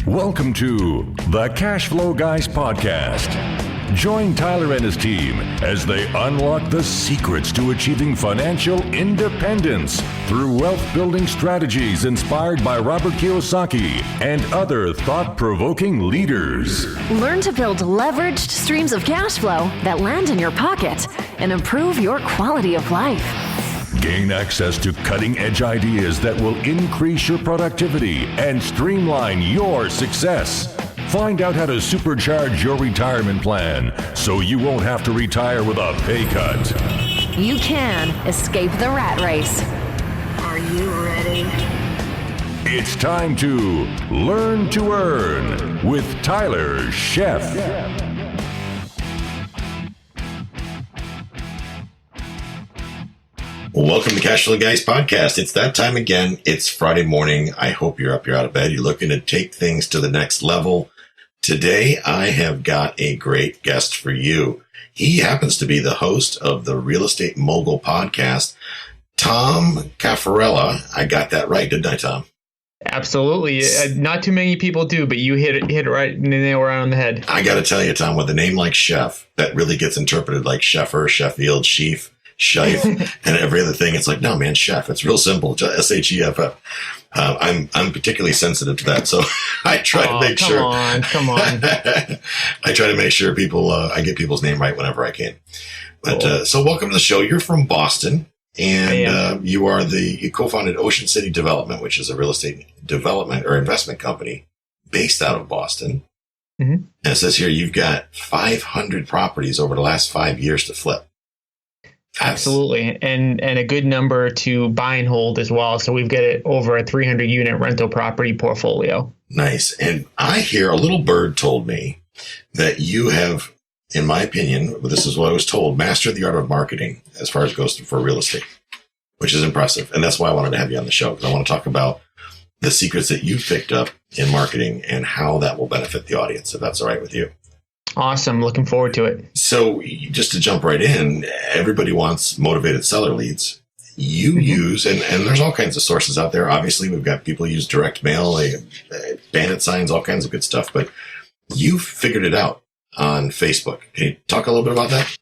Welcome to the Cash Flow Guys podcast. Join Tyler and his team as they unlock the secrets to achieving financial independence through wealth-building strategies inspired by Robert Kiyosaki and other thought-provoking leaders. Learn to build leveraged streams of cash flow that land in your pocket and improve your quality of life. Gain access to cutting-edge ideas that will increase your productivity and streamline your success. Find out how to supercharge your retirement plan so you won't have to retire with a pay cut. You can escape the rat race. Are you ready? It's time to Learn to Earn with Tyler Sheff. Welcome to Cash Flow Guys podcast. It's that time again. It's Friday morning. I hope you're up, you're out of bed. You're looking to take things to the next level. Today, I have got a great guest for you. He happens to be the host of the Real Estate Mogul podcast, Tom Cafarella. I got that right, didn't I, Tom? Absolutely. Not too many people do, but you hit it right and nail right on the head. I got to tell you, Tom, with a name like Chef, that really gets interpreted like Sheffer, Sheffield, Sheaf, Shife, and every other thing. It's like, no, man, Chef. It's real simple. Sheff. I'm particularly sensitive to that, so I try to make sure. Come on. I try to make sure I get people's name right whenever I can. But so welcome to the show. You're from Boston, and you co-founded Ocean City Development, which is a real estate development or investment company based out of Boston. Mm-hmm. And it says here you've got 500 properties over the last 5 years to flip. Absolutely. And a good number to buy and hold as well. So we've got over a 300 unit rental property portfolio. Nice. And I hear a little bird told me that you have, in my opinion, this is what I was told, mastered the art of marketing as far as goes for real estate, which is impressive. And that's why I wanted to have you on the show, because I want to talk about the secrets that you've picked up in marketing and how that will benefit the audience, if that's all right with you. Awesome. Looking forward to it. So just to jump right in, everybody wants motivated seller leads. You use, and there's all kinds of sources out there. Obviously, we've got people use direct mail, bandit signs, all kinds of good stuff. But you figured it out on Facebook. Can you talk a little bit about that?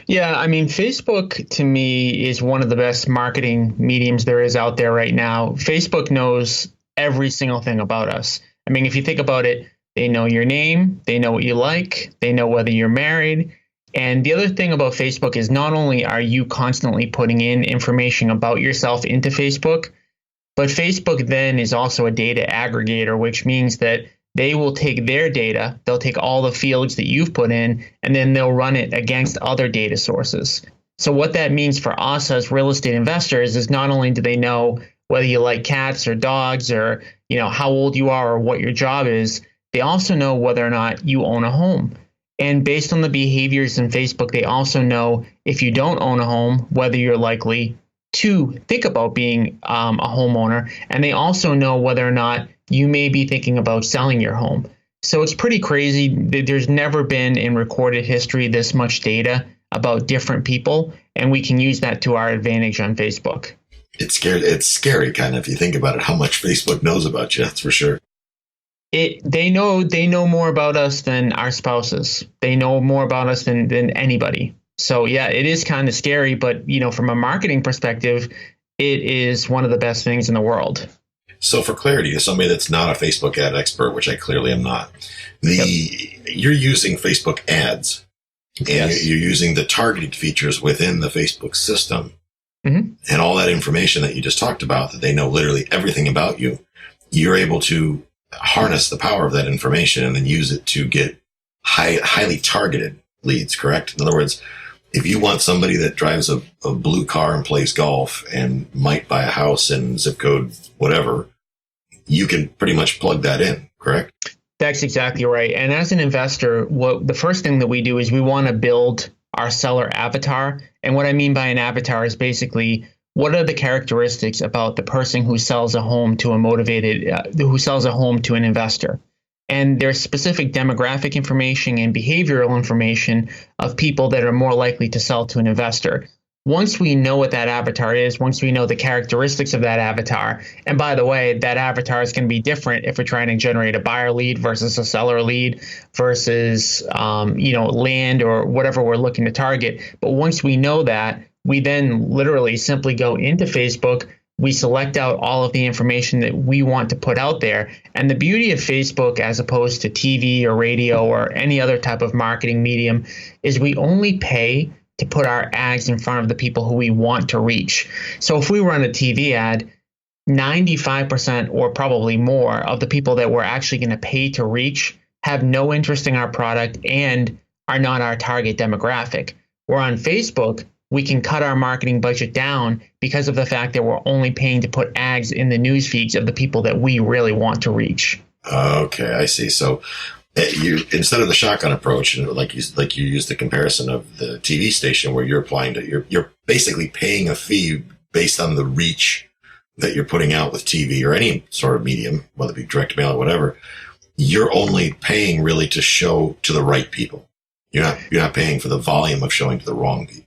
Yeah, I mean, Facebook to me is one of the best marketing mediums there is out there right now. Facebook knows every single thing about us. I mean, if you think about it, they know your name, they know what you like, they know whether you're married. And the other thing about Facebook is not only are you constantly putting in information about yourself into Facebook, but Facebook then is also a data aggregator, which means that they will take their data, they'll take all the fields that you've put in, and then they'll run it against other data sources. So what that means for us as real estate investors is not only do they know whether you like cats or dogs or, how old you are or what your job is, they also know whether or not you own a home. And based on the behaviors in Facebook, they also know if you don't own a home, whether you're likely to think about being a homeowner. And they also know whether or not you may be thinking about selling your home. So it's pretty crazy. There's never been in recorded history this much data about different people. And we can use that to our advantage on Facebook. It's scary kind of, if you think about it, how much Facebook knows about you. That's for sure. They know more about us than our spouses. They know more about us than anybody. So yeah, it is kind of scary, but from a marketing perspective, it is one of the best things in the world. So for clarity, as somebody that's not a Facebook ad expert, which I clearly am not, you're using Facebook ads and you're using the targeted features within the Facebook system, and all that information that you just talked about, that they know literally everything about you. You're able to harness the power of that information and then use it to get highly targeted leads, correct? In other words, if you want somebody that drives a blue car and plays golf and might buy a house in zip code whatever, you can pretty much plug that in, correct? That's exactly right. And as an investor, the first thing that we do is we want to build our seller avatar. And what I mean by an avatar is basically, what are the characteristics about the person who sells a home to who sells a home to an investor? And there's specific demographic information and behavioral information of people that are more likely to sell to an investor. once we know what that avatar is, once we know the characteristics of that avatar, and by the way, that avatar is going to be different if we're trying to generate a buyer lead versus a seller lead versus, land or whatever we're looking to target. But once we know that, we then literally simply go into Facebook. We select out all of the information that we want to put out there. And the beauty of Facebook, as opposed to TV or radio or any other type of marketing medium, is we only pay to put our ads in front of the people who we want to reach. So if we run a TV ad, 95% or probably more of the people that we're actually going to pay to reach have no interest in our product and are not our target demographic. Where on Facebook, we can cut our marketing budget down because of the fact that we're only paying to put ads in the news feeds of the people that we really want to reach. Okay, I see. So you, instead of the shotgun approach, like you use the comparison of the TV station where you're applying to, you're basically paying a fee based on the reach that you're putting out with TV or any sort of medium, whether it be direct mail or whatever. You're only paying really to show to the right people. You're not paying for the volume of showing to the wrong people.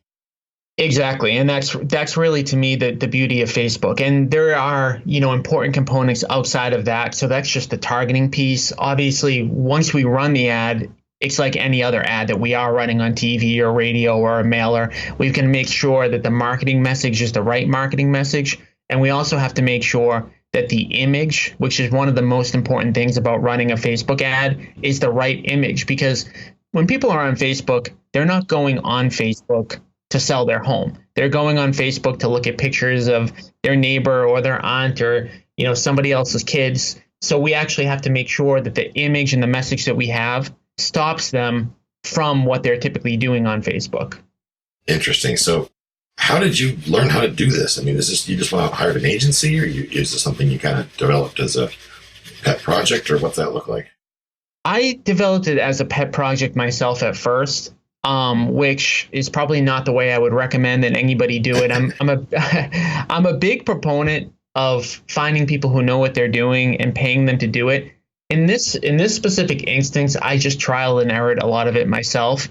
Exactly. And that's really, to me, the beauty of Facebook. And there are, important components outside of that. So that's just the targeting piece. Obviously, once we run the ad, it's like any other ad that we are running on TV or radio or a mailer. We can make sure that the marketing message is the right marketing message. And we also have to make sure that the image, which is one of the most important things about running a Facebook ad, is the right image. Because when people are on Facebook, they're not going on Facebook to sell their home. They're going on Facebook to look at pictures of their neighbor or their aunt or, somebody else's kids. So we actually have to make sure that the image and the message that we have stops them from what they're typically doing on Facebook. Interesting. So how did you learn how to do this? I mean, is this, you just went out and hired an agency, or is this something you kind of developed as a pet project, or what's that look like? I developed it as a pet project myself at first. Which is probably not the way I would recommend that anybody do it. I'm a big proponent of finding people who know what they're doing and paying them to do it. In this specific instance, I just trial and errored a lot of it myself.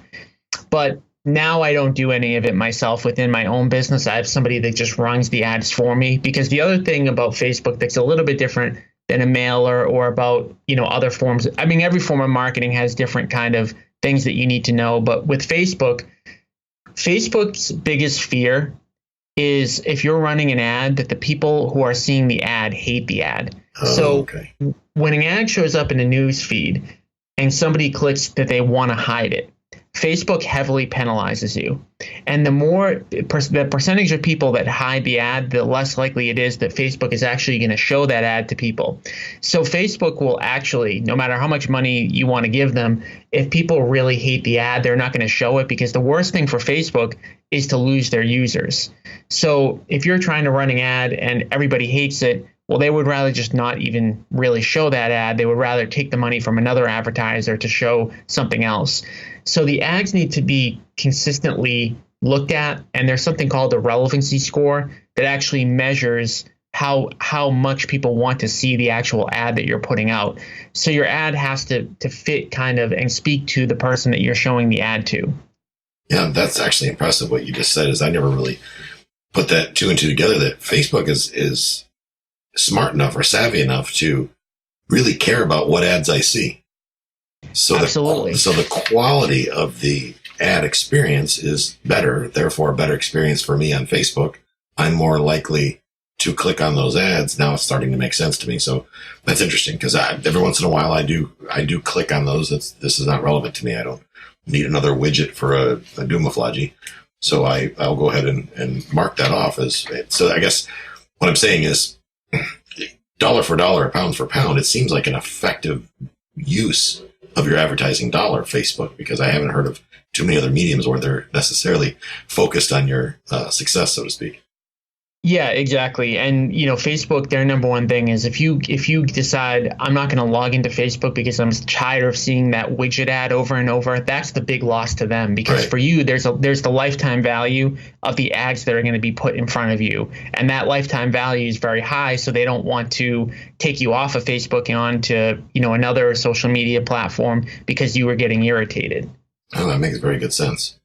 But now I don't do any of it myself within my own business. I have somebody that just runs the ads for me. Because the other thing about Facebook that's a little bit different than a mailer or about, other forms. I mean, every form of marketing has different kind of things that you need to know. But with Facebook's biggest fear is if you're running an ad that the people who are seeing the ad hate the ad. Okay. When an ad shows up in a news feed and somebody clicks that they want to hide it, Facebook heavily penalizes you. And the more the percentage of people that hide the ad, the less likely it is that Facebook is actually going to show that ad to people. So Facebook will actually, no matter how much money you want to give them, if people really hate the ad, they're not going to show it, because the worst thing for Facebook is to lose their users. So if you're trying to run an ad and everybody hates it, well, they would rather just not even really show that ad. They would rather take the money from another advertiser to show something else. So the ads need to be consistently looked at, and there's something called the relevancy score that actually measures how much people want to see the actual ad that you're putting out. So your ad has to fit kind of and speak to the person that you're showing the ad to. Yeah, that's actually impressive what you just said. Is I never really put that two and two together, that Facebook is smart enough or savvy enough to really care about what ads I see. So Absolutely. So the quality of the ad experience is better, therefore a better experience for me on Facebook. I'm more likely to click on those ads. Now it's starting to make sense to me. So that's interesting, because every once in a while I do click on those. This is not relevant to me. I don't need another widget for a Doomaflogy. So I'll go ahead and mark that off as. So I guess what I'm saying is, dollar for dollar, pound for pound, it seems like an effective use of your advertising dollar, Facebook, because I haven't heard of too many other mediums where they're necessarily focused on your success, so to speak. Yeah, exactly. And, Facebook, their number one thing is if you decide I'm not going to log into Facebook because I'm tired of seeing that widget ad over and over, that's the big loss to them. Because Right. For you, there's the lifetime value of the ads that are going to be put in front of you. And that lifetime value is very high. So they don't want to take you off of Facebook and onto, another social media platform because you were getting irritated. Oh, that makes very good sense.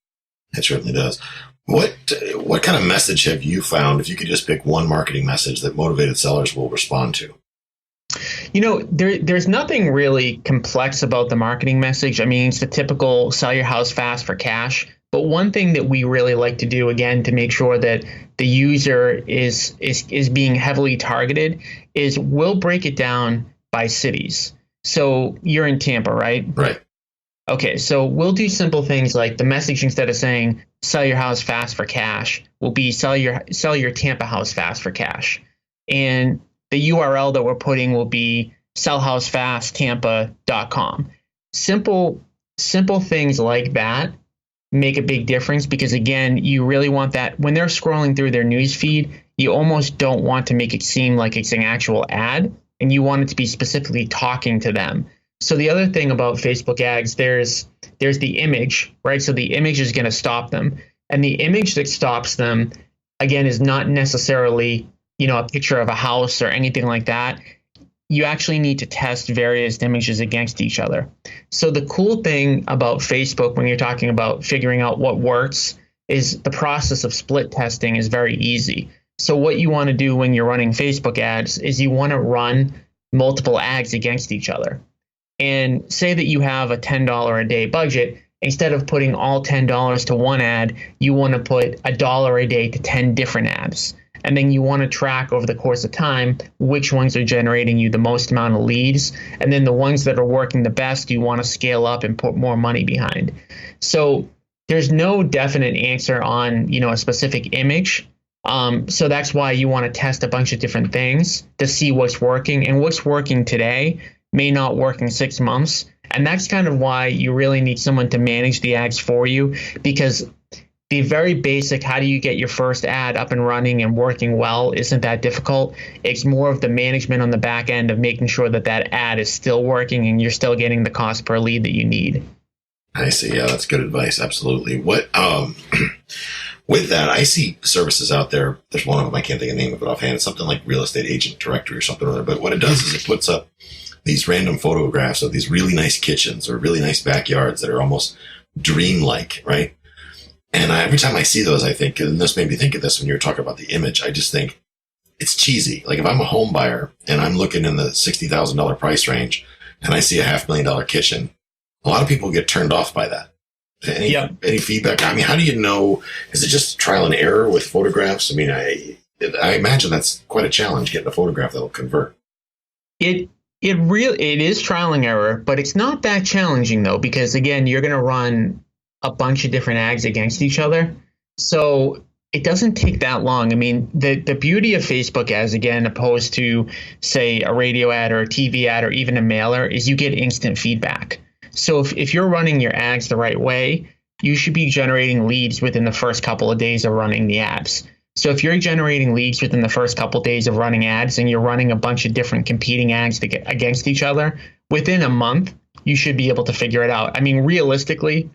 It certainly does. What kind of message have you found, if you could just pick one marketing message that motivated sellers will respond to? There's nothing really complex about the marketing message. I mean, it's the typical sell your house fast for cash. But one thing that we really like to do, again, to make sure that the user is being heavily targeted, is we'll break it down by cities. So you're in Tampa, right? Right. Okay, so we'll do simple things like the message, instead of saying sell your house fast for cash, will be sell your Tampa house fast for cash. And the URL that we're putting will be sellhousefasttampa.com. Simple things like that make a big difference, because again, you really want that when they're scrolling through their news feed, you almost don't want to make it seem like it's an actual ad, and you want it to be specifically talking to them. So the other thing about Facebook ads, there's the image, right? So the image is going to stop them. And the image that stops them, again, is not necessarily, a picture of a house or anything like that. You actually need to test various images against each other. So the cool thing about Facebook, when you're talking about figuring out what works, is the process of split testing is very easy. So what you want to do when you're running Facebook ads is you want to run multiple ads against each other. And say that you have a $10 a day budget. Instead of putting all $10 to one ad, you want to put $1 a day to 10 different ads. And then you want to track over the course of time which ones are generating you the most amount of leads. And then the ones that are working the best, you want to scale up and put more money behind. So there's no definite answer on, a specific image. So that's why you want to test a bunch of different things to see what's working. And what's working today may not work in 6 months. And that's kind of why you really need someone to manage the ads for you, because the very basic, how do you get your first ad up and running and working well, isn't that difficult. It's more of the management on the back end of making sure that that ad is still working and you're still getting the cost per lead that you need. I see. Yeah, that's good advice. Absolutely. What with that, I see services out there. There's one of them, I can't think of the name of it offhand. It's something like Real Estate Agent Directory or something or other. But what it does is it puts up these random photographs of these really nice kitchens or really nice backyards that are almost dreamlike, right? And every time I see those, I think, and this made me think of this when you were talking about the image, I just think it's cheesy. Like if I'm a home buyer and I'm looking in the $60,000 price range and I see a $500,000 kitchen, a lot of people get turned off by that. Any feedback? I mean, how do you know? Is it just trial and error with photographs? I mean, I imagine that's quite a challenge, getting a photograph that'll convert. It is trial and error, but it's not that challenging though, because again, you're going to run a bunch of different ads against each other. So it doesn't take that long. I mean, the beauty of Facebook ads, again, opposed to say a radio ad or a TV ad or even a mailer, is you get instant feedback. So if you're running your ads the right way, you should be generating leads within the first couple of days of running the ads. So if you're generating leads within the first couple of days of running ads and you're running a bunch of different competing ads against each other, within a month, you should be able to figure it out. I mean, realistically,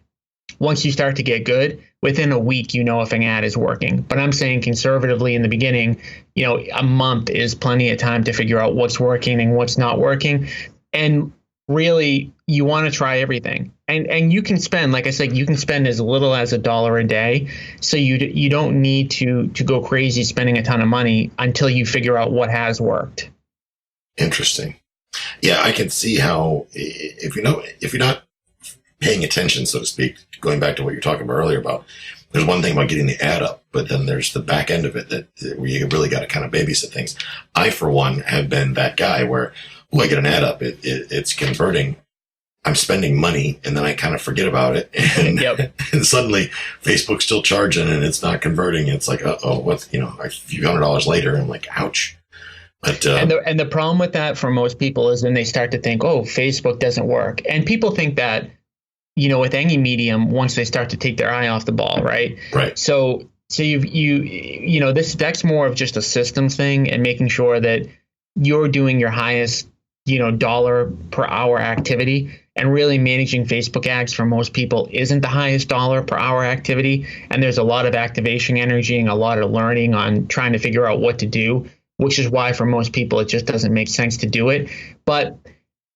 once you start to get good, within a week, if an ad is working. But I'm saying conservatively in the beginning, a month is plenty of time to figure out what's working and what's not working. And really, you want to try everything. And you can spend, like I said, you can spend as little as $1 a day. So you don't need to go crazy spending a ton of money until you figure out what has worked. Interesting. Yeah, I can see how if you're not paying attention, so to speak, going back to what you're talking about earlier about, there's one thing about getting the ad up, but then there's the back end of it that where you really got to kind of babysit things. I, for one, have been that guy where, I get an ad up, it's converting, I'm spending money, and then I kind of forget about it, and, and suddenly Facebook's still charging and it's not converting. It's like, what's, a few $100 later, I'm like, ouch. But, and the problem with that for most people is then they start to think, Facebook doesn't work. And people think that, with any medium, once they start to take their eye off the ball, right? Right. So that's more of just a systems thing and making sure that you're doing your highest, dollar per hour activity, and really managing Facebook ads for most people isn't the highest dollar per hour activity. And there's a lot of activation energy and a lot of learning on trying to figure out what to do, which is why for most people, it just doesn't make sense to do it. But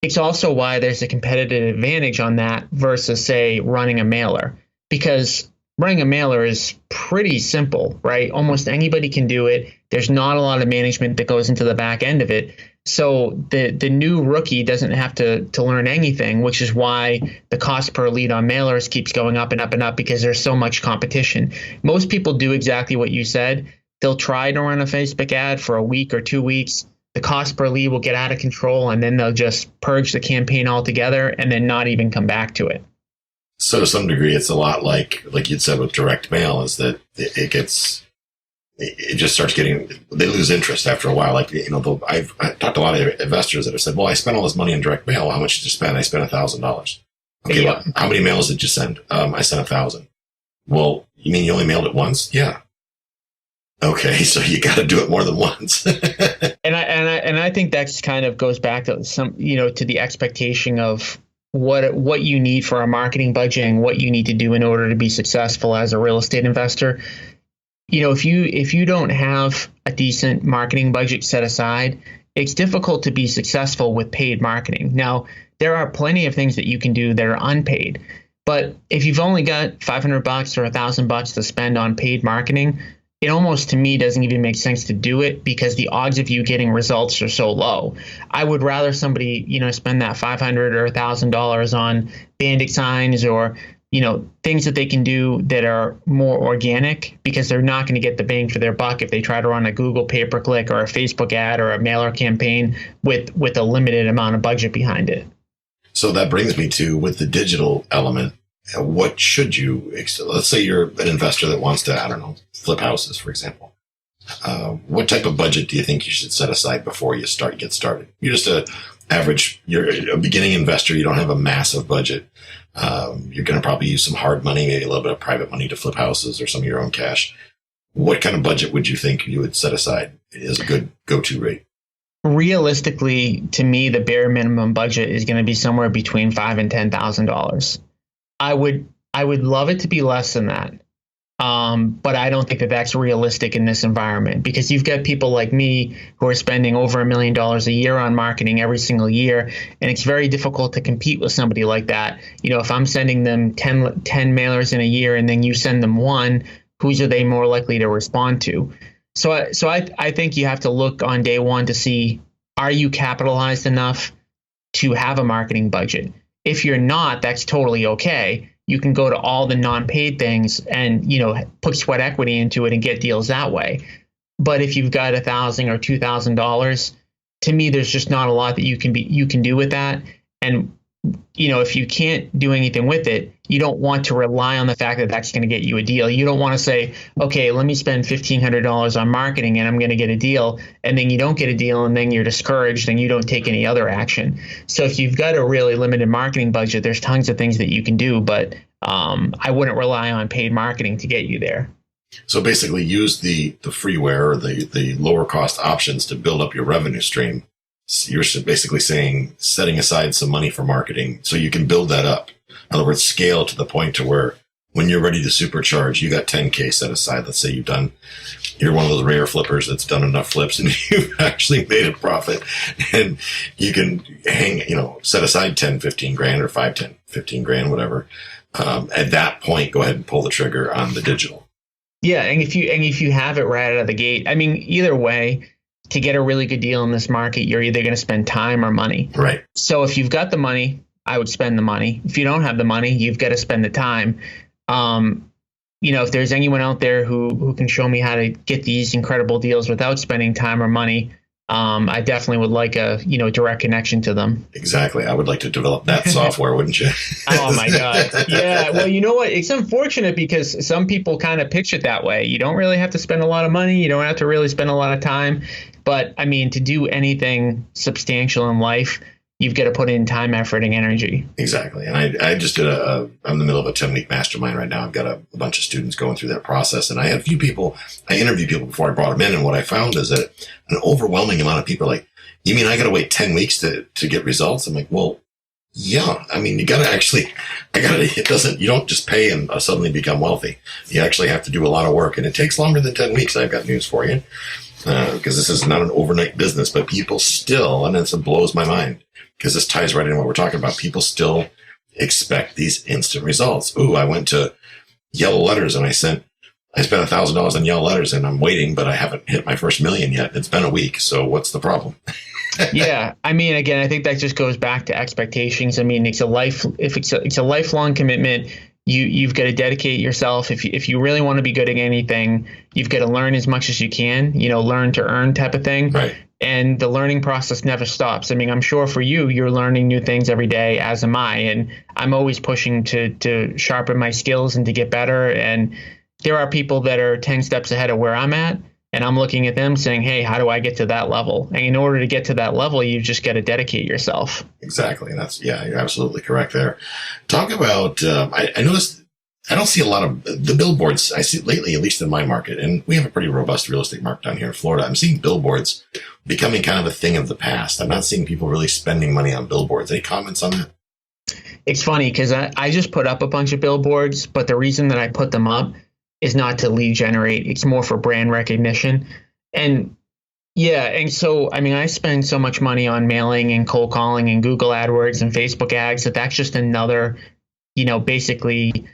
it's also why there's a competitive advantage on that versus, say, running a mailer. Because running a mailer is pretty simple, right? Almost anybody can do it. There's not a lot of management that goes into the back end of it. So the new rookie doesn't have to learn anything, which is why the cost per lead on mailers keeps going up and up and up, because there's so much competition. Most people do exactly what you said. They'll try to run a Facebook ad for a week or 2 weeks. The cost per lead will get out of control, and then they'll just purge the campaign altogether and then not even come back to it. So to some degree, it's a lot like you'd said with direct mail, is that it just starts getting, they lose interest after a while. Like, I've talked to a lot of investors that have said, well, I spent all this money in direct mail. How much did you spend? I spent $1,000. Okay, Yeah. well, how many mails did you send? I sent 1,000. Well, you mean you only mailed it once? Yeah. Okay, so you got to do it more than once. And I think that kind of goes back to to the expectation of what you need for a marketing budget and what you need to do in order to be successful as a real estate investor. If you don't have a decent marketing budget set aside, it's difficult to be successful with paid marketing. Now, there are plenty of things that you can do that are unpaid, but if you've only got $500 or $1,000 to spend on paid marketing, it almost, to me, doesn't even make sense to do it, because the odds of you getting results are so low. I would rather somebody, spend that $500 or $1,000 on bandit signs or, things that they can do that are more organic, because they're not going to get the bang for their buck if they try to run a Google pay-per-click or a Facebook ad or a mailer campaign with a limited amount of budget behind it. So that brings me to, with the digital element, what should you, let's say you're an investor that wants to, flip houses, for example. What type of budget do you think you should set aside before you get started? You're just you're a beginning investor. You don't have a massive budget. You're going to probably use some hard money, maybe a little bit of private money to flip houses or some of your own cash. What kind of budget would you think you would set aside as a good go-to rate? Realistically, to me, the bare minimum budget is going to be somewhere between $5,000 and $10,000. I would love it to be less than that. But I don't think that that's realistic in this environment, because you've got people like me who are spending over $1 million a year on marketing every single year. And it's very difficult to compete with somebody like that. If I'm sending them 10 mailers in a year and then you send them one, whose are they more likely to respond to? So I think you have to look on day one to see, are you capitalized enough to have a marketing budget? If you're not, that's totally okay. You can go to all the non-paid things and, put sweat equity into it and get deals that way. But if you've got $1,000 or $2,000, to me, there's just not a lot that you can do with that. And, if you can't do anything with it, you don't want to rely on the fact that that's going to get you a deal. You don't want to say, okay, let me spend $1,500 on marketing and I'm going to get a deal. And then you don't get a deal and then you're discouraged and you don't take any other action. So if you've got a really limited marketing budget, there's tons of things that you can do, but I wouldn't rely on paid marketing to get you there. So basically use the freeware or the lower cost options to build up your revenue stream. You're basically saying setting aside some money for marketing so you can build that up. In other words, scale to the point to where when you're ready to supercharge, you got 10K set aside. Let's say you're one of those rare flippers that's done enough flips and you've actually made a profit, and you can set aside 10, 15 grand or 5, 10, 15 grand, whatever. At that point, go ahead and pull the trigger on the digital. Yeah. And if you have it right out of the gate, either way, to get a really good deal in this market, you're either going to spend time or money. Right. So if you've got the money, I would spend the money. If you don't have the money, you've got to spend the time. If there's anyone out there who can show me how to get these incredible deals without spending time or money, I definitely would like a direct connection to them. Exactly. I would like to develop that software, wouldn't you? Oh my God. Yeah. Well, you know what? It's unfortunate because some people kind of pitch it that way. You don't really have to spend a lot of money. You don't have to really spend a lot of time. But to do anything substantial in life, you've got to put in time, effort, and energy. Exactly. And I just did I'm in the middle of a 10-week mastermind right now. I've got a bunch of students going through that process. And I had I interviewed people before I brought them in. And what I found is that an overwhelming amount of people are like, you mean I got to wait 10 weeks to get results? I'm like, well, yeah. You got to you don't just pay and suddenly become wealthy. You actually have to do a lot of work, and it takes longer than 10 weeks. I've got news for you. Because this is not an overnight business, but people still, and it blows my mind, because this ties right into what we're talking about. People still expect these instant results. Ooh, I went to yellow letters, and I spent $1,000 on yellow letters, and I'm waiting, but I haven't hit my first million yet. It's been a week, so what's the problem? Yeah, I mean, again, I think that just goes back to expectations. I mean, it's a lifelong commitment. You've got to dedicate yourself. If you really want to be good at anything, you've got to learn as much as you can. Learn to earn type of thing. Right. And the learning process never stops. I mean, I'm sure for you, you're learning new things every day, as am I, and I'm always pushing to sharpen my skills and to get better. And there are people that are 10 steps ahead of where I'm at. And I'm looking at them saying, hey, how do I get to that level? And in order to get to that level, you've just got to dedicate yourself. Exactly. You're absolutely correct there. Talk about, I noticed, I don't see a lot of the billboards I see lately, at least in my market. And we have a pretty robust real estate market down here in Florida. I'm seeing billboards becoming kind of a thing of the past. I'm not seeing people really spending money on billboards. Any comments on that? It's funny because I just put up a bunch of billboards, but the reason that I put them up is not to lead generate. It's more for brand recognition. And yeah, and so, I mean, I spend so much money on mailing and cold calling and Google AdWords and Facebook ads that's just another, basically,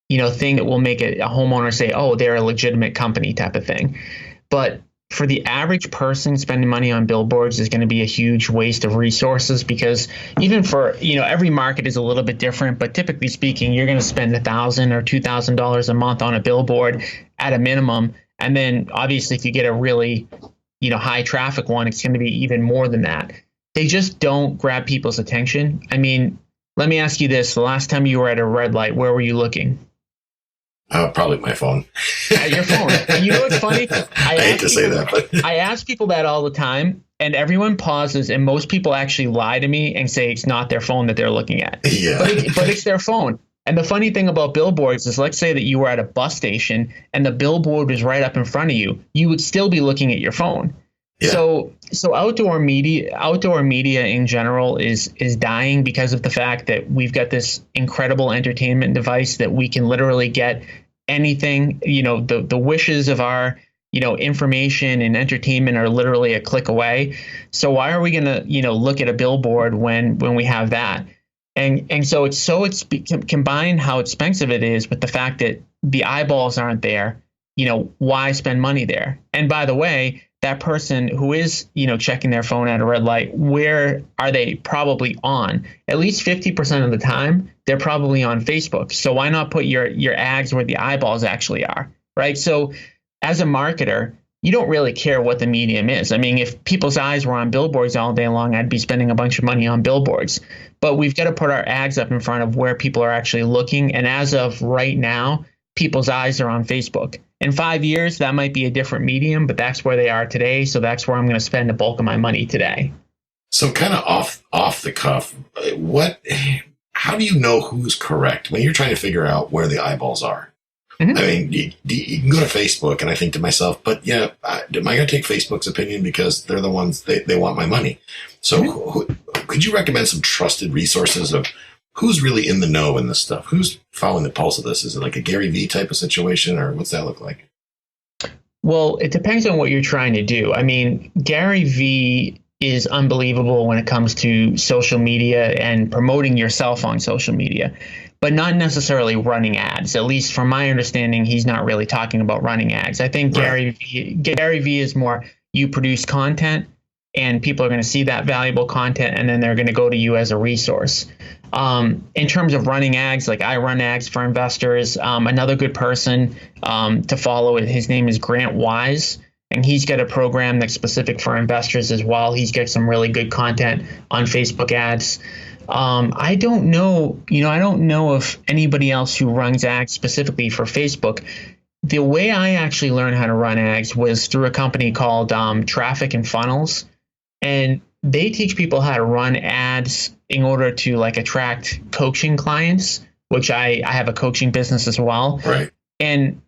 thing that will make a homeowner say, oh, they're a legitimate company type of thing. But for the average person, spending money on billboards is going to be a huge waste of resources, because even for, every market is a little bit different, but typically speaking, you're going to spend $1,000 or $2,000 a month on a billboard at a minimum. And then obviously if you get a really, high traffic one, it's going to be even more than that. They just don't grab people's attention. I mean, let me ask you this. The last time you were at a red light, where were you looking? Probably my phone. At your phone. And you know what's funny? I hate to say that, but I ask people that all the time, and everyone pauses, and most people actually lie to me and say it's not their phone that they're looking at. Yeah. But it's their phone. And the funny thing about billboards is, let's say that you were at a bus station and the billboard was right up in front of you, you would still be looking at your phone. Yeah. So outdoor media in general is dying because of the fact that we've got this incredible entertainment device that we can literally get anything, the wishes of our, information and entertainment are literally a click away. So why are we going to, look at a billboard when we have that? And so it's combine how expensive it is with the fact that the eyeballs aren't there. Why spend money there? And by the way, that person who is, checking their phone at a red light, where are they probably on? At least 50% of the time, they're probably on Facebook. So why not put your ads where the eyeballs actually are, right? So as a marketer, you don't really care what the medium is. I mean, if people's eyes were on billboards all day long, I'd be spending a bunch of money on billboards. But we've got to put our ads up in front of where people are actually looking. And as of right now, people's eyes are on Facebook. In 5 years, that might be a different medium, but that's where they are today. So that's where I'm going to spend the bulk of my money today. So kind of off the cuff, how do you know who's correct when you're trying to figure out where the eyeballs are? Mm-hmm. I mean, you can go to Facebook, and I think to myself, but yeah, am I going to take Facebook's opinion because they're the ones, they want my money? So mm-hmm. Could you recommend some trusted resources of who's really in the know in this stuff? Who's following the pulse of this? Is it like a Gary Vee type of situation, or what's that look like? Well, it depends on what you're trying to do. I mean, Gary Vee is unbelievable when it comes to social media and promoting yourself on social media, but not necessarily running ads. At least from my understanding, he's not really talking about running ads. I think Gary Vee is more, you produce content and people are going to see that valuable content, and then they're going to go to you as a resource. In terms of running ads, like I run ads for investors. Another good person to follow, his name is Grant Wise, and he's got a program that's specific for investors as well. He's got some really good content on Facebook ads. I don't know if anybody else who runs ads specifically for Facebook. The way I actually learned how to run ads was through a company called Traffic and Funnels. And they teach people how to run ads in order to attract coaching clients, which I have a coaching business as well. Right. And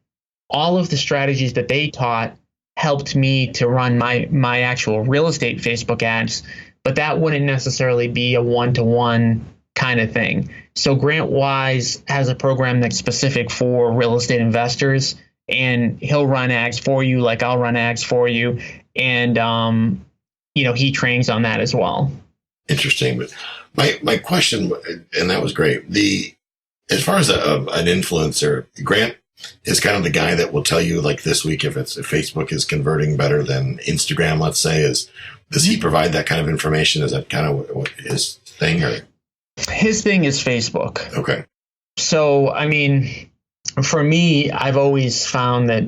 all of the strategies that they taught helped me to run my actual real estate Facebook ads, but that wouldn't necessarily be a one-to-one kind of thing. So Grant Wise has a program that's specific for real estate investors, and he'll run ads for you like I'll run ads for you. And, he trains on that as well. Interesting. But my question, and that was great. As far as an influencer, Grant is kind of the guy that will tell you, like this week, if Facebook is converting better than Instagram, let's say, does he provide that kind of information? Is that kind of what his thing? Or his thing is Facebook. Okay. So, I mean, for me, I've always found that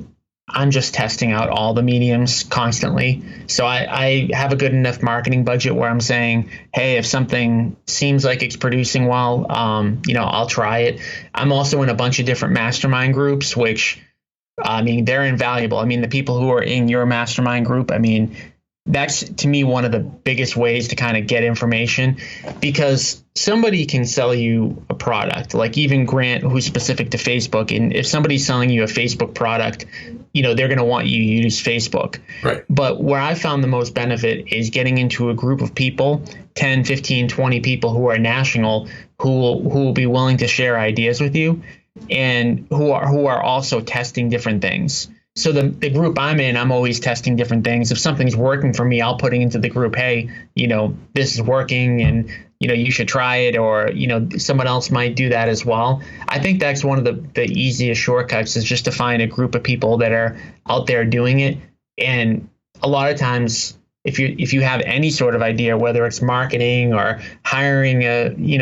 I'm just testing out all the mediums constantly. So I have a good enough marketing budget where I'm saying, hey, if something seems like it's producing well, I'll try it. I'm also in a bunch of different mastermind groups, which, I mean, they're invaluable. I mean, the people who are in your mastermind group, I mean, that's to me one of the biggest ways to kind of get information, because somebody can sell you a product, like even Grant, who's specific to Facebook. And if somebody's selling you a Facebook product, they're going to want you to use Facebook. Right. But where I found the most benefit is getting into a group of people, 10, 15, 20 people who are national, who will be willing to share ideas with you, and who are also testing different things. So the group I'm in, I'm always testing different things. If something's working for me, I'll put it into the group, hey, this is working and, you should try it, or, someone else might do that as well. I think that's one of the easiest shortcuts, is just to find a group of people that are out there doing it. And a lot of times, if you have any sort of idea, whether it's marketing or hiring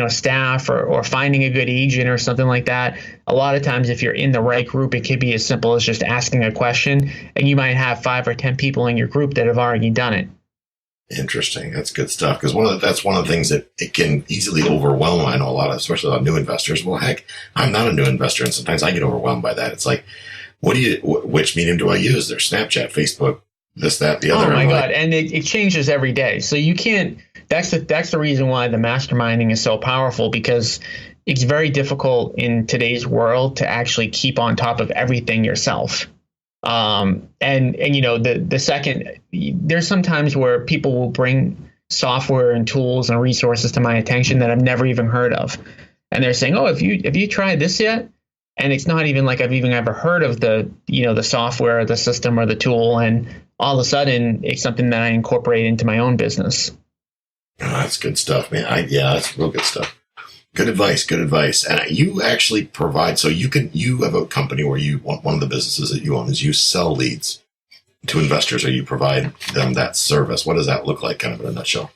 staff or finding a good agent or something like that, a lot of times if you're in the right group, it could be as simple as just asking a question, and you might have 5 or 10 people in your group that have already done it. Interesting. That's good stuff. Because that's one of the things that it can easily overwhelm. I know especially a lot of new investors. Well, heck, I'm not a new investor, and sometimes I get overwhelmed by that. It's like, which medium do I use? There's Snapchat, Facebook, this, that, the other. Oh my God. And it changes every day. So you can't, that's the reason why the masterminding is so powerful, because it's very difficult in today's world to actually keep on top of everything yourself. The second, there's some times where people will bring software and tools and resources to my attention that I've never even heard of. And they're saying, oh, have you tried this yet? And it's not even like I've even ever heard of the software or the system or the tool. And all of a sudden it's something that I incorporate into my own business. Oh, that's good stuff, man. That's real good stuff. Good advice. And you actually provide, so you have a company where one of the businesses that you own is you sell leads to investors, or you provide them that service. What does that look like, kind of in a nutshell?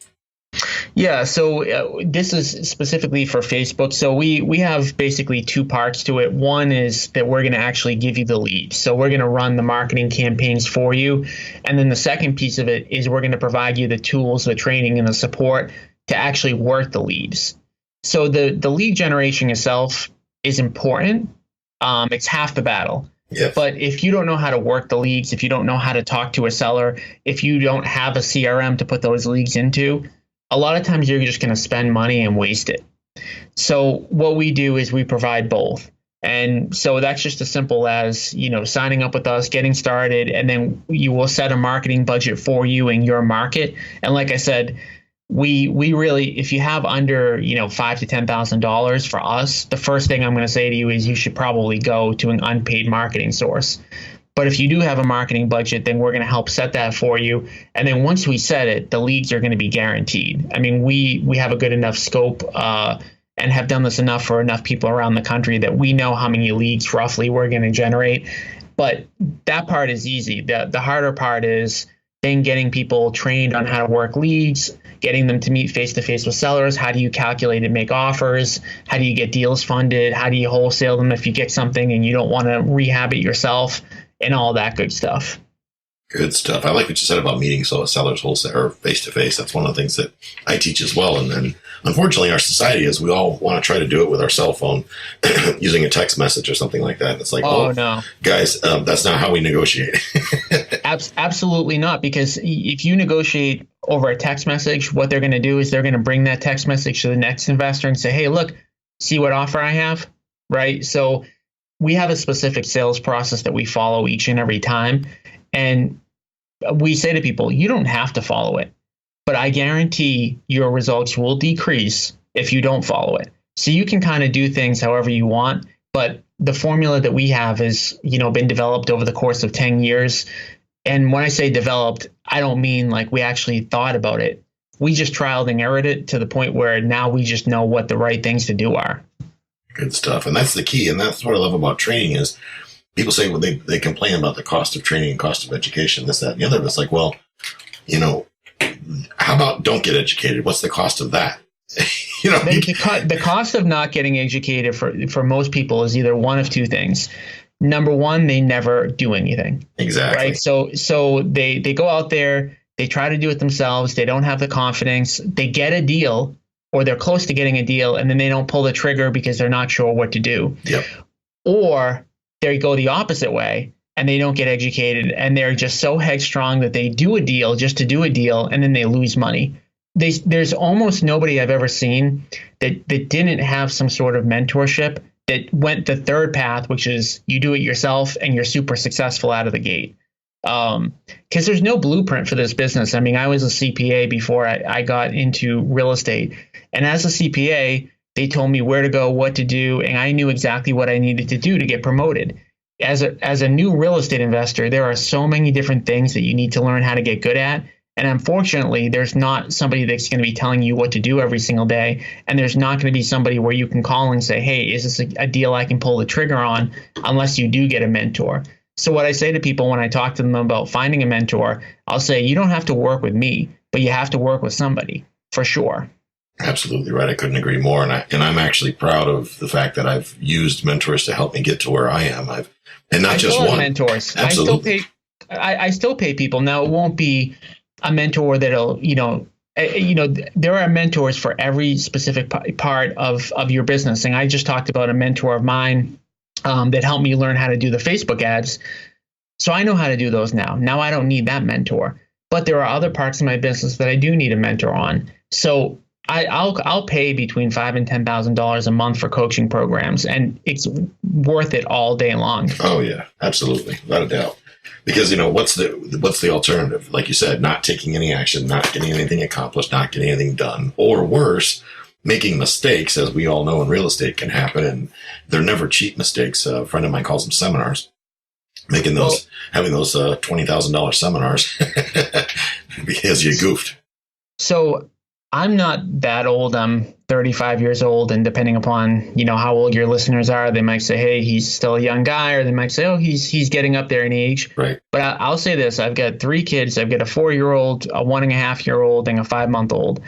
Yeah, so this is specifically for Facebook. So we have basically 2 parts to it. One is that we're going to actually give you the lead. So we're going to run the marketing campaigns for you. And then the second piece of it is we're going to provide you the tools, the training, and the support to actually work the leads. So the lead generation itself is important. It's half the battle. Yes. But if you don't know how to work the leads, if you don't know how to talk to a seller, if you don't have a CRM to put those leads into, a lot of times you're just going to spend money and waste it. So what we do is we provide both. And so that's just as simple as, signing up with us, getting started, and then you will set a marketing budget for you in your market. And like I said, we really, if you have under, $5,000 to $10,000 for us, the first thing I'm going to say to you is you should probably go to an unpaid marketing source. But if you do have a marketing budget, then we're going to help set that for you. And then once we set it, the leads are going to be guaranteed. I mean, we have a good enough scope and have done this enough for enough people around the country that we know how many leads roughly we're going to generate. But that part is easy. The harder part is then getting people trained on how to work leads, getting them to meet face-to-face with sellers. How do you calculate and make offers? How do you get deals funded? How do you wholesale them if you get something and you don't want to rehab it yourself, and all that good stuff? Good stuff. I like what you said about meeting sellers wholesale or face-to-face. That's one of the things that I teach as well. And then, unfortunately, our society is we all want to try to do it with our cell phone using a text message or something like that. It's like, no, guys, that's not how we negotiate. Absolutely not. Because if you negotiate over a text message, what they're going to do is they're going to bring that text message to the next investor and say, hey, look, see what offer I have, right? So we have a specific sales process that we follow each and every time. And we say to people, you don't have to follow it, but I guarantee your results will decrease if you don't follow it. So you can kind of do things however you want, but the formula that we have has, been developed over the course of 10 years. And when I say developed, I don't mean like we actually thought about it. We just trialed and errored it to the point where now we just know what the right things to do are. Good stuff. And that's the key. And that's what I love about training is people say, well, they complain about the cost of training and cost of education, this, that, and the other. But it's like, well, how about don't get educated? What's the cost of that? The cost of not getting educated for most people is either one of two things. Number one, they never do anything. Exactly. Right. So they go out there, they try to do it themselves. They don't have the confidence. They get a deal or they're close to getting a deal, and then they don't pull the trigger because they're not sure what to do. Yep. Or they go the opposite way and they don't get educated and they're just so headstrong that they do a deal just to do a deal and then they lose money. There's almost nobody I've ever seen that didn't have some sort of mentorship that went the third path, which is you do it yourself and you're super successful out of the gate. Because there's no blueprint for this business. I mean, I was a CPA before I got into real estate. And as a CPA, they told me where to go, what to do, and I knew exactly what I needed to do to get promoted. As a new real estate investor, there are so many different things that you need to learn how to get good at. And unfortunately, there's not somebody that's going to be telling you what to do every single day. And there's not going to be somebody where you can call and say, hey, is this a deal I can pull the trigger on, unless you do get a mentor. So what I say to people when I talk to them about finding a mentor, I'll say, you don't have to work with me, but you have to work with somebody for sure. Absolutely right. I couldn't agree more. And I'm actually proud of the fact that I've used mentors to help me get to where I am. And not just one. Mentors. Absolutely. I still pay people. Now, it won't be a mentor that'll, there are mentors for every specific part of your business. And I just talked about a mentor of mine that helped me learn how to do the Facebook ads. So I know how to do those now. Now I don't need that mentor. But there are other parts of my business that I do need a mentor on. So I'll pay between $5,000 and $10,000 a month for coaching programs, and it's worth it all day long. Oh yeah, absolutely, without a doubt. Because what's the alternative? Like you said, not taking any action, not getting anything accomplished, not getting anything done, or worse, making mistakes, as we all know in real estate can happen, and they're never cheap mistakes. A friend of mine calls them seminars. Having those $20,000 seminars because you goofed. So I'm not that old. I'm 35 years old, and depending upon how old your listeners are, they might say, "Hey, he's still a young guy," or they might say, "Oh, he's getting up there in age." Right. But I'll say this: I've got 3 kids. I've got a 4-year-old, a 1.5-year-old, and a 5-month-old.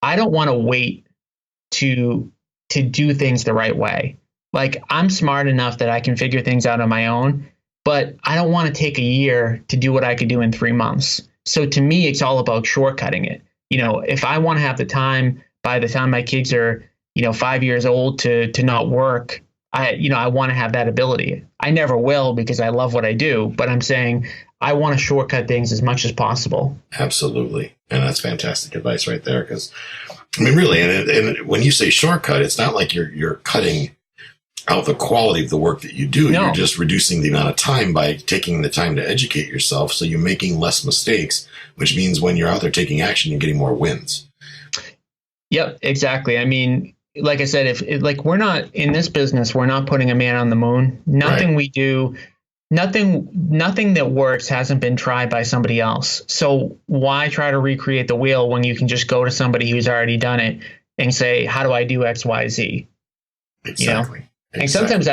I don't want to wait to do things the right way. Like, I'm smart enough that I can figure things out on my own, but I don't want to take a year to do what I could do in 3 months. So to me, it's all about shortcutting it. If I want to have the time by the time my kids are, 5 years old to not work, I want to have that ability. I never will because I love what I do, but I'm saying I want to shortcut things as much as possible. Absolutely. And that's fantastic advice right there. Because, really, and when you say shortcut, it's not like you're cutting out the quality of the work that you do. No. You're just reducing the amount of time by taking the time to educate yourself. So you're making less mistakes, which means when you're out there taking action, you're getting more wins. Yep, exactly. I mean, like I said, we're not in this business, we're not putting a man on the moon. Nothing right. We do, nothing that works hasn't been tried by somebody else. So why try to recreate the wheel when you can just go to somebody who's already done it and say, how do I do X, Y, Z? Exactly. And sometimes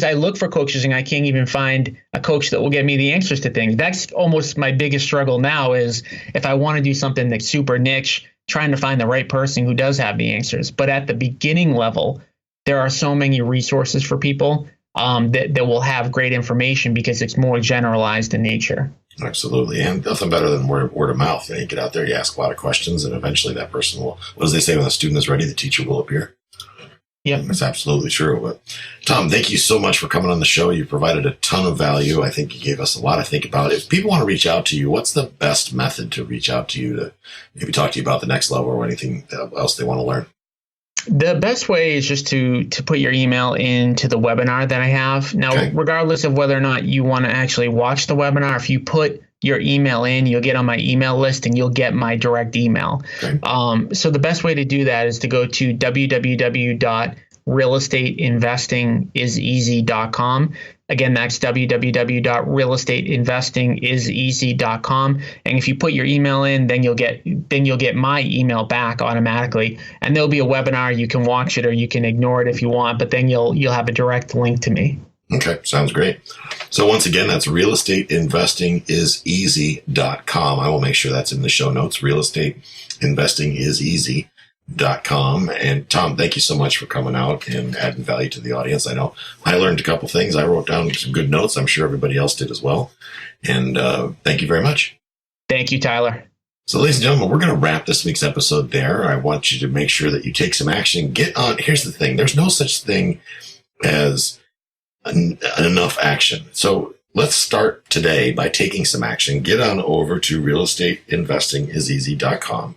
I look for coaches and I can't even find a coach that will get me the answers to things. That's almost my biggest struggle now is if I want to do something that's super niche, trying to find the right person who does have the answers. But at the beginning level, there are so many resources for people that will have great information because it's more generalized in nature. Absolutely. And nothing better than word of mouth. You get out there, you ask a lot of questions, and eventually that person will, what does they say, when the student is ready, the teacher will appear. Yeah, that's absolutely true. But Tom, thank you so much for coming on the show. You provided a ton of value. I think you gave us a lot to think about. If people want to reach out to you, what's the best method to reach out to you to maybe talk to you about the next level or anything else they want to learn? The best way is just to put your email into the webinar that I have. Now, okay. Regardless of whether or not you want to actually watch the webinar, if you put your email in, you'll get on my email list and you'll get my direct email. Okay. So the best way to do that is to go to www.wholesale, www.realestateinvestingiseasy.com. Again, that's www.realestateinvestingiseasy.com. And if you put your email in, then you'll get my email back automatically. And there'll be a webinar. You can watch it or you can ignore it if you want, but then you'll have a direct link to me. Okay, sounds great. So once again, that's realestateinvestingiseasy.com. I will make sure that's in the show notes, realestateinvestingiseasy.com. And Tom, thank you so much for coming out and adding value to the audience. I know I learned a couple things. I wrote down some good notes. I'm sure everybody else did as well. And thank you very much. Thank you, Tyler. So, ladies and gentlemen, we're going to wrap this week's episode there. I want you to make sure that you take some action. Get on. Here's the thing. There's no such thing as enough action. So let's start today by taking some action. Get on over to realestateinvestingiseasy.com.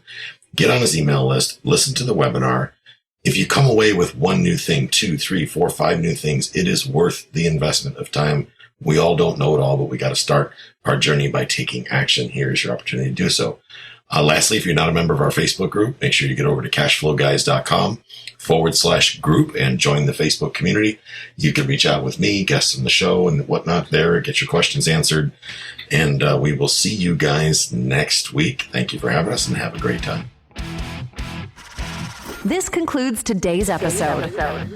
Get on his email list. Listen to the webinar. If you come away with one new thing, 2, 3, 4, 5 new things, it is worth the investment of time. We all don't know it all, but we got to start our journey by taking action. Here's your opportunity to do so. Lastly, if you're not a member of our Facebook group, make sure you get over to cashflowguys.com/group and join the Facebook community. You can reach out with me, guests on the show and whatnot there, get your questions answered. And we will see you guys next week. Thank you for having us and have a great time. This concludes today's episode.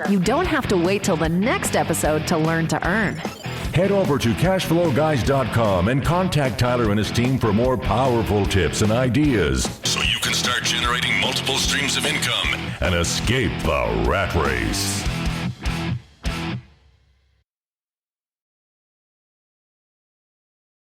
You don't have to wait till the next episode to learn to earn. Head over to cashflowguys.com and contact Tyler and his team for more powerful tips and ideas so you can start generating multiple streams of income and escape the rat race.